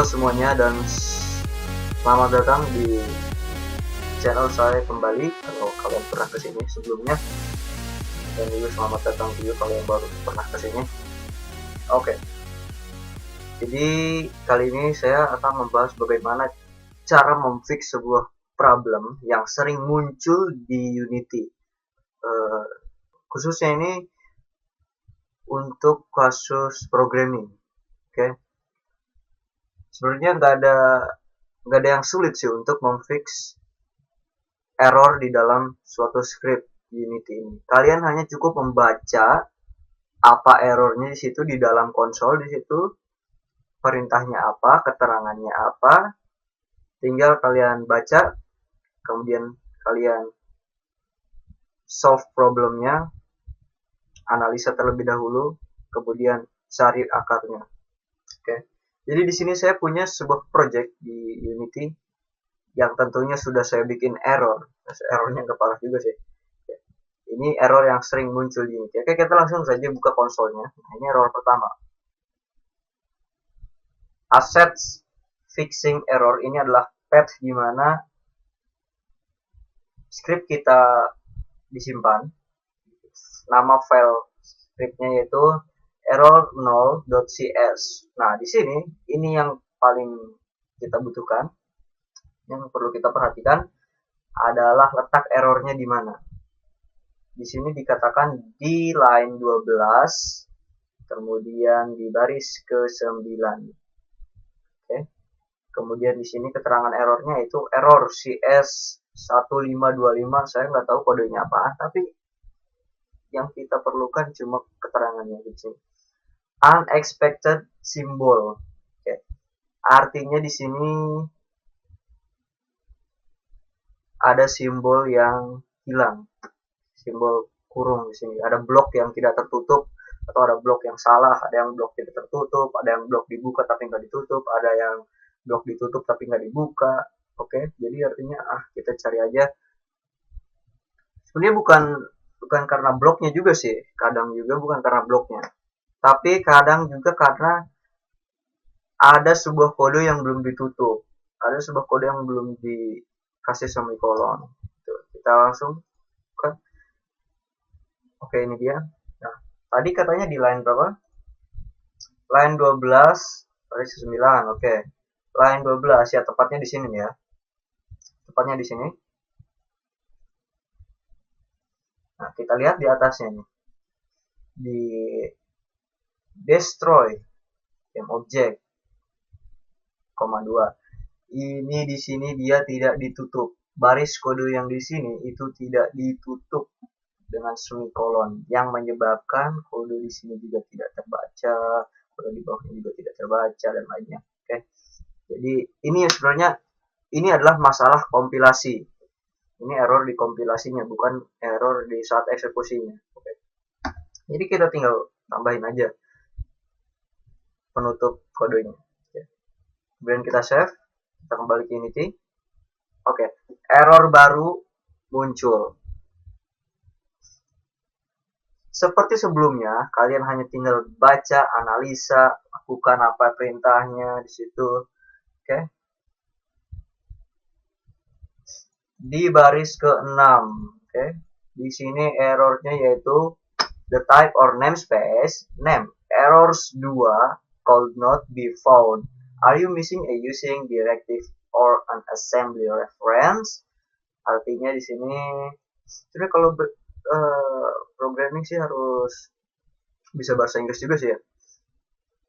Halo semuanya dan selamat datang di channel saya kembali. Kalau kalian pernah kesini sebelumnya, dan juga selamat datang juga kalau yang baru pernah kesini. Oke, jadi kali ini saya akan membahas bagaimana cara memfix sebuah problem yang sering muncul di Unity. Khususnya ini untuk kasus programming. Oke, sebenarnya nggak ada yang sulit sih untuk memfix error di dalam suatu script Unity ini. Kalian hanya cukup membaca apa errornya di situ di dalam konsol, di situ perintahnya apa, keterangannya apa, tinggal kalian baca, kemudian kalian solve problemnya, analisa terlebih dahulu, kemudian cari akarnya. Oke. Jadi di sini saya punya sebuah project di Unity yang tentunya sudah saya bikin error. Errornya nggak parah juga sih. Ini error yang sering muncul di Unity. Oke, kita langsung saja buka konsolnya. Nah, ini error pertama. Assets fixing error ini adalah path di mana script kita disimpan. Nama file scriptnya yaitu error0.cs. Nah, di sini ini yang paling kita butuhkan. Yang perlu kita perhatikan adalah letak errornya di mana. Di sini dikatakan di line 12, kemudian di baris ke-9. Oke. Kemudian di sini keterangan errornya itu error CS1525. Saya nggak tahu kodenya apa, tapi yang kita perlukan cuma keterangannya di sini. Unexpected symbol. Oke. Artinya di sini ada simbol yang hilang. Simbol kurung di sini. Ada blok yang tidak tertutup atau ada blok yang salah, ada yang blok tidak tertutup, ada yang blok dibuka tapi nggak ditutup, ada yang blok ditutup tapi nggak dibuka. Oke, jadi artinya kita cari aja. Sebenarnya bukan karena bloknya juga sih, kadang juga bukan karena bloknya, tapi kadang juga karena ada sebuah kode yang belum ditutup, ada sebuah kode yang belum dikasih semikolon. Kita langsung kan. Oke, ini dia. Nah, tadi katanya di line berapa? Line 12 baris 9. Oke. Line 12 ya, tepatnya di sini ya. Tepatnya di sini. Nah, kita lihat di atasnya nih. Di destroy game object, 2. Ini di sini dia tidak ditutup. Baris kode yang di sini itu tidak ditutup dengan semikolon yang menyebabkan kode di sini juga tidak terbaca, kode di bawahnya juga tidak terbaca dan lainnya. Oke. Jadi ini sebenarnya ini adalah masalah kompilasi. Ini error di kompilasinya, bukan error di saat eksekusinya. Oke. Jadi kita tinggal tambahin aja penutup kodenya. Oke. Kemudian kita save, kita kembali ke Unity. Oke, error baru muncul. Seperti sebelumnya, kalian hanya tinggal baca, analisa, lakukan apa perintahnya di situ. Oke. Di baris ke-6, oke. Di sini errornya yaitu the type or namespace, name, errors 2 could not be found. Are you missing a using directive or an assembly reference? Artinya di sini sebenarnya kalau programming sih harus bisa bahasa Inggris juga sih ya.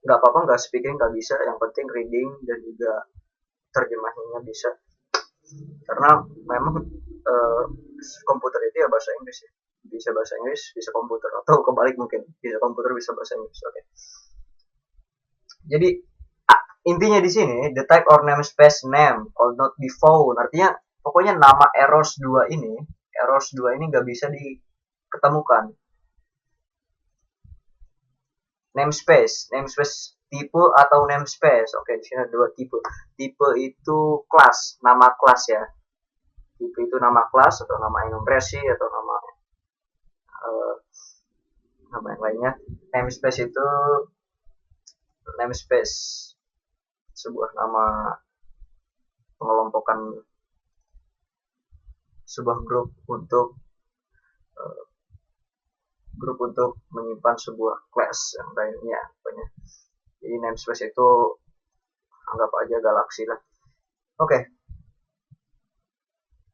Nggak apa-apa nggak speaking nggak bisa, yang penting reading dan juga terjemahannya bisa. Karena memang komputer itu ya bahasa Inggris ya. Bisa bahasa Inggris, bisa komputer, atau kebalik mungkin, bisa komputer bisa bahasa Inggris. Oke. Jadi intinya di sini the type or namespace name could not be found. Artinya pokoknya nama errors 2 ini nggak bisa diketemukan. Namespace tipe atau namespace. Oke, di sini ada 2 tipe. Tipe itu kelas, nama kelas ya. Tipe itu nama kelas atau nama enumerasi atau nama yang lainnya. Namespace itu namespace sebuah nama pengelompokan sebuah grup untuk menyimpan sebuah class yang lainnya pokoknya. Jadi namespace itu anggap aja galaksi lah. Oke.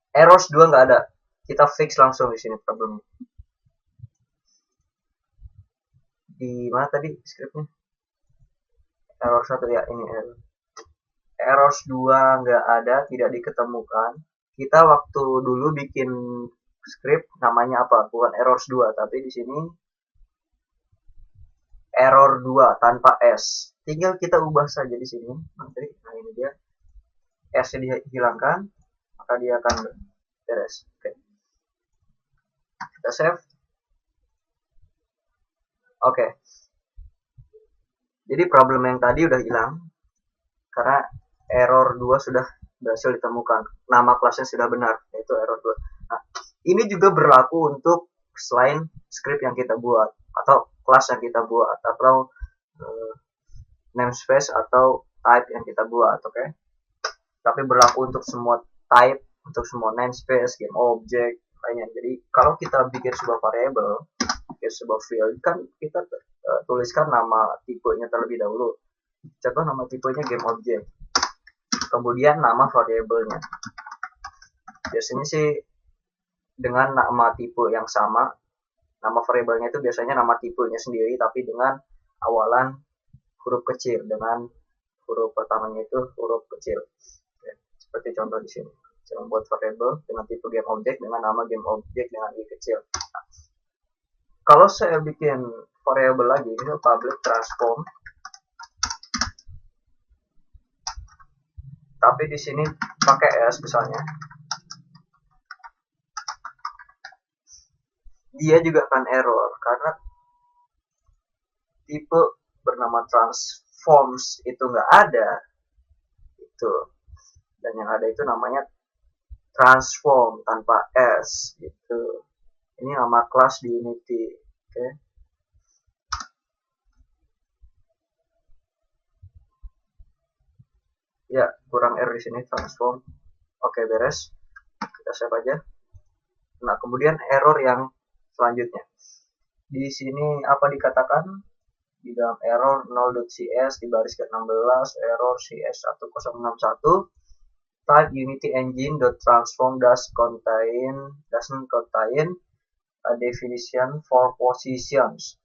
Errors 2 nggak ada. Kita fix langsung di sini problemnya. Di mana tadi scriptnya? Error 1 ya, ini error. Errors 2 nggak ada, tidak diketemukan. Kita waktu dulu bikin script namanya apa? Bukan errors 2, tapi di sini error 2 tanpa S. Tinggal kita ubah saja di sini. Nah, ini dia. S-nya dihilangkan, maka dia akan beres. Oke. Kita save. Oke. Jadi problem yang tadi udah hilang karena error 2 sudah berhasil ditemukan. Nama kelasnya sudah benar, yaitu error 2. Nah, ini juga berlaku untuk selain script yang kita buat atau kelas yang kita buat atau namespace atau type yang kita buat, oke? Tapi berlaku untuk semua type, untuk semua namespace, game object lainnya. Jadi kalau kita bikin sebuah variable, bikin sebuah field, kan kita tuliskan nama tipenya terlebih dahulu. Contoh nama tipenya game object. Kemudian nama variabelnya. Biasanya sih dengan nama tipe yang sama, nama variabelnya itu biasanya nama tipenya sendiri tapi dengan awalan huruf kecil, dengan huruf pertamanya itu huruf kecil. Oke, seperti contoh di sini. Saya membuat variabel dengan tipe game object dengan nama game object dengan i kecil. Nah, kalau saya bikin variabel lagi, ini public transform, tapi di sini pakai S misalnya, dia juga akan error karena tipe bernama transforms itu nggak ada itu, dan yang ada itu namanya transform tanpa S gitu. Ini nama kelas di Unity. Oke. Ya, kurang R di sini transform. Oke, beres. Kita save aja. Nah, kemudian error yang selanjutnya. Di sini apa dikatakan? Di dalam error 0.cs di baris ke-16 error cs1061 type unity engine.transform doesn't contain a definition for positions.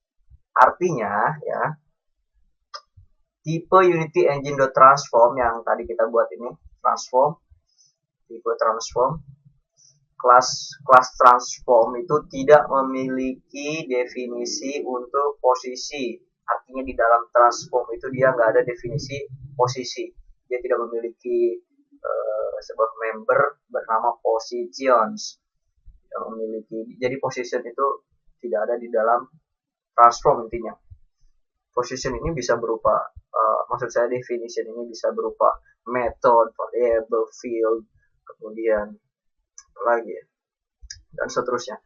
Artinya ya, tipe unity engine.transform yang tadi kita buat ini, transform, tipe transform, kelas transform itu tidak memiliki definisi untuk posisi. Artinya di dalam transform itu dia nggak ada definisi posisi. Dia tidak memiliki sebuah member bernama positions. Tidak memiliki. Jadi position itu tidak ada di dalam transform intinya. Position ini bisa berupa, maksud saya definition ini bisa berupa method, variable, field, kemudian lagi ya, dan seterusnya.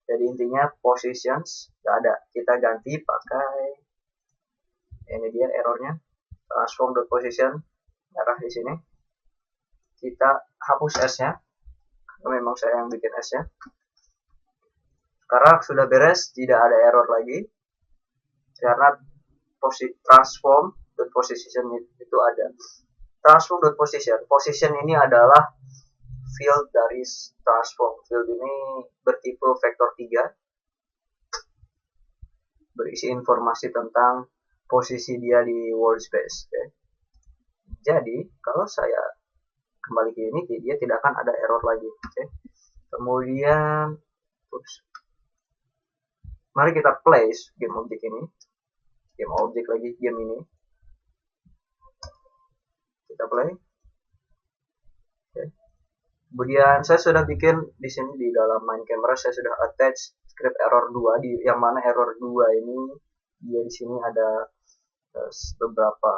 Jadi intinya positions nggak ada, kita ganti pakai ini dia errornya, transform.position merah di sini. Kita hapus s-nya, memang saya yang bikin s-nya. Sekarang sudah beres, tidak ada error lagi karena transform.position itu ada. Transform.position ini adalah field dari transform. Field ini bertipe vektor 3, berisi informasi tentang posisi dia di world space. Okay. Jadi kalau saya kembali ke ini, dia tidak akan ada error lagi. Okay. Kemudian mari kita place game object ini, game object lagi, game ini kita play. Okay. Kemudian saya sudah bikin di sini di dalam main camera, saya sudah attach script error 2 di yang mana error 2 ini dia di sini ada beberapa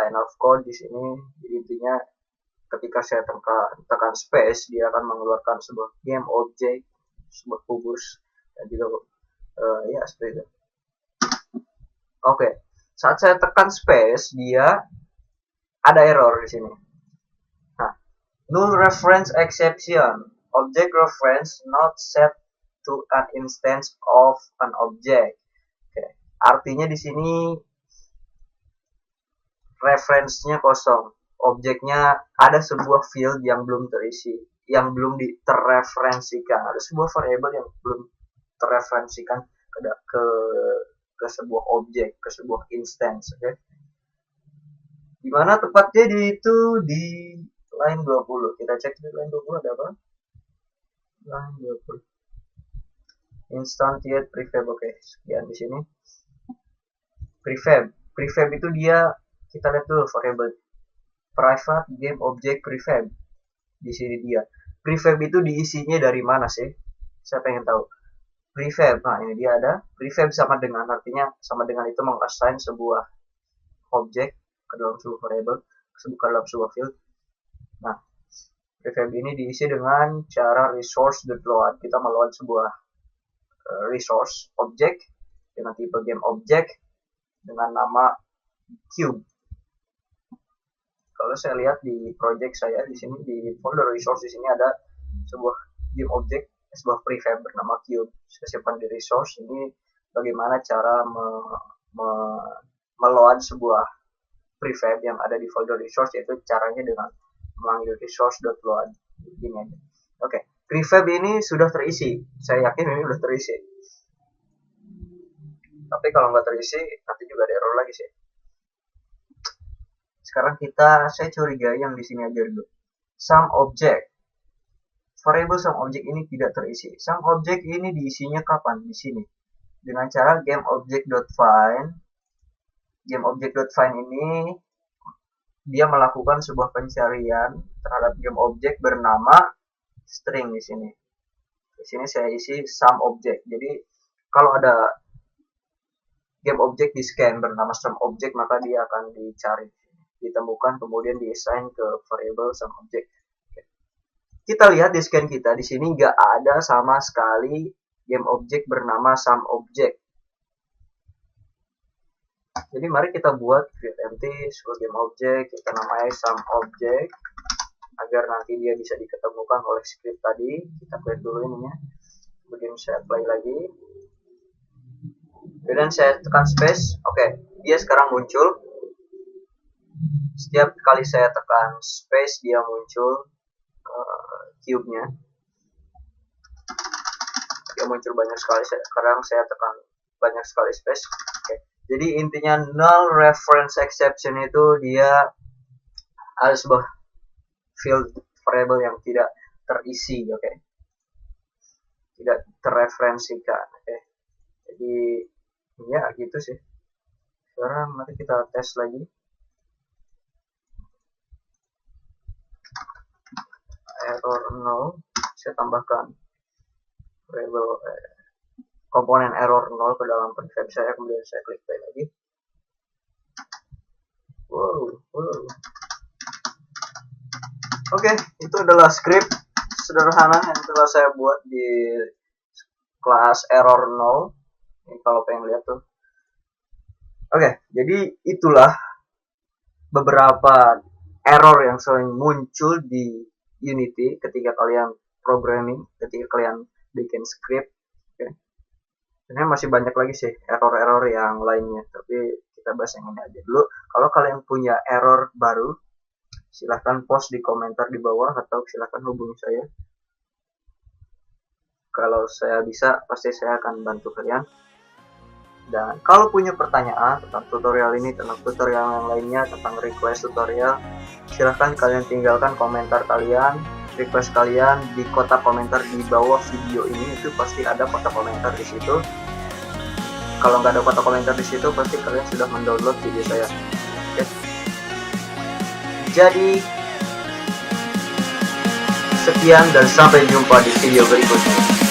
line of code di sini. Jadi intinya ketika saya tekan space, dia akan mengeluarkan sebuah game object, sebuah kubus, dan juga ya seperti itu. Oke, saat saya tekan space, dia ada error di sini. Nah, null reference exception, object reference not set to an instance of an object. Oke. Artinya di sini referensinya kosong, objeknya ada sebuah field yang belum terisi, yang belum terreferensikan, ada sebuah variable yang belum terreferensikan ke sebuah objek, ke sebuah instance. Oke. Dimana tepatnya itu di line 20. Kita cek di line 20 ada apa? Line 20. Instantiate prefab. Oke, sekian di sini. Prefab itu dia, kita lihat dulu variable private game object prefab. Di sini dia. Prefab itu diisinya dari mana sih? Saya pengen tahu. Prefab. Nah, ini dia ada. Prefab sama dengan, artinya sama dengan itu mengassign sebuah objek ke dalam sebuah variable, ke dalam sebuah field. Nah, prefab ini diisi dengan cara resource.load. Kita meload sebuah resource object dengan tipe game object dengan nama cube. Kalau saya lihat di project saya di sini di folder resource di sini ada sebuah game object, sebuah prefab bernama cube. Saya simpan di resource. Ini bagaimana cara meload sebuah prefab yang ada di folder resource, yaitu caranya dengan memanggil resource.load. Begini aja. Oke, prefab ini sudah terisi. Saya yakin ini sudah terisi. Tapi kalau nggak terisi, nanti juga ada error lagi sih. Sekarang saya curiga yang di sini aja dulu. Some object. Variable some object ini tidak terisi. Some object ini diisinya kapan? Di sini. Dengan cara GameObject.find. GameObject.find ini dia melakukan sebuah pencarian terhadap game object bernama string di sini. Di sini saya isi some object. Jadi kalau ada game object di scan bernama some object, maka dia akan dicari, ditemukan, kemudian diassign ke variable some object. Kita lihat di scan kita di sini nggak ada sama sekali game object bernama some object. Jadi mari kita buat create empty sebuah game object, kita namai some object agar nanti dia bisa diketemukan oleh script tadi. Kita clear dulu ininya, kemudian saya play lagi, kemudian saya tekan space. Oke, dia sekarang muncul. Setiap kali saya tekan space dia muncul cube-nya. Dia muncul banyak sekali. Sekarang saya tekan banyak sekali space. Oke. Jadi intinya null reference exception itu dia ada sebuah field variable yang tidak terisi, oke. Tidak terreferensikan, oke. Jadi ya gitu sih. Sekarang mari kita tes lagi. Error null, saya tambahkan variable komponen error 0 ke dalam prefab saya, kemudian saya klik play lagi. Oke, itu adalah script sederhana yang telah saya buat di kelas error 0. Ini kalau pengen lihat tuh. Oke, jadi itulah beberapa error yang sering muncul di Unity ketika kalian programming, ketika kalian bikin script. Oke. Sebenarnya masih banyak lagi sih error-error yang lainnya, tapi kita bahas yang ini aja dulu. Kalau kalian punya error baru, silahkan post di komentar di bawah atau silahkan hubungi saya. Kalau saya bisa, pasti saya akan bantu kalian. Dan kalau punya pertanyaan tentang tutorial ini, tentang tutorial yang lainnya, tentang request tutorial, silahkan kalian tinggalkan komentar kalian, request kalian di kotak komentar di bawah video ini. Itu pasti ada kotak komentar di situ. Kalau nggak ada kotak komentar di situ, pasti kalian sudah mendownload video saya. Oke. Jadi sekian dan sampai jumpa di video berikutnya.